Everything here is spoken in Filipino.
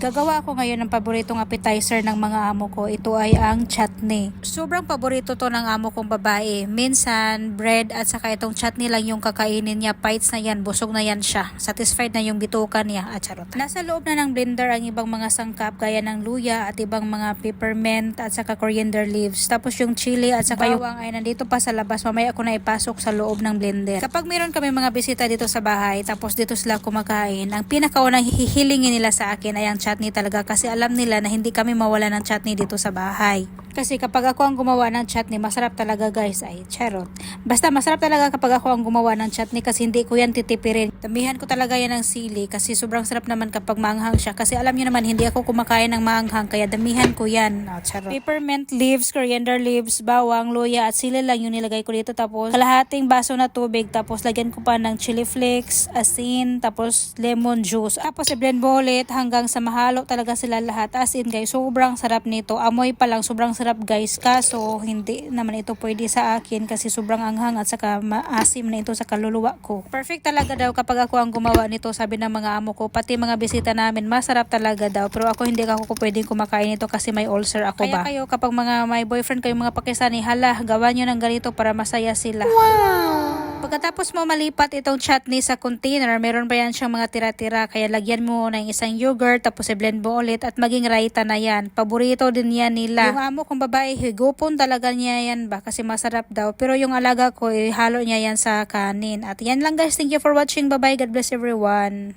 Gagawa ako ngayon ng paboritong appetizer ng mga amo ko. Ito ay ang chutney. Sobrang paborito to ng amo kong babae. Minsan, bread at saka itong chutney lang yung kakainin niya. Bites na yan, busog na yan siya. Satisfied na yung bituka niya. At charot. Nasa loob na ng blender ang ibang mga sangkap gaya ng luya at ibang mga peppermint at saka coriander leaves. Tapos yung chili at saka bawang ay nandito pa sa labas. Mamaya ko na ipasok sa loob ng blender. Kapag meron kami mga bisita dito sa bahay, tapos dito sila kumakain, ang pinakaunang hihilingin nila sa akin ay ang chutney talaga kasi alam nila na hindi kami mawala ng chutney dito sa bahay. Kasi kapag ako ang gumawa ng chutney, masarap talaga guys. Ay, charot. Basta masarap talaga kapag ako ang gumawa ng chutney kasi hindi ko yan titipirin. Damihan ko talaga yan ng sili kasi sobrang sarap naman kapag maanghang siya. Kasi alam niyo naman, hindi ako kumakain ng maanghang kaya damihan ko yan. Oh, charot. Peppermint leaves, coriander leaves, bawang, luya at sili lang yung nilagay ko dito. Tapos kalahating baso na tubig. Tapos lagyan ko pa ng chili flakes, asin, tapos lemon juice. Tapos i-blend mo ulit hanggang sa mahalo talaga sila lahat. As in guys, sobrang sarap nito. Amoy pa lang, sobrang sarap guys, kaso hindi naman ito pwede sa akin kasi sobrang anghang at saka maasim na ito sa kaluluwa ko. Perfect talaga daw kapag ako ang gumawa nito, sabi ng mga amo ko, pati mga bisita namin, masarap talaga daw, pero ako hindi ako pwedeng kumakain nito kasi may ulcer ako. Kaya ba kayo kapag mga may boyfriend kayo, mga pakisani, hala, gawa nyo ng ganito para masaya sila. Wow! Pagkatapos mo malipat itong chutney sa container, meron pa yan siyang mga tira-tira. Kaya lagyan mo ng isang yogurt, tapos i-blend mo ulit at maging raita na yan. Paborito din yan nila. Yung amo kong babae, higupon talaga niya yan ba kasi masarap daw. Pero yung alaga ko, halo niya yan sa kanin. At yan lang guys. Thank you for watching. Bye-bye. God bless everyone.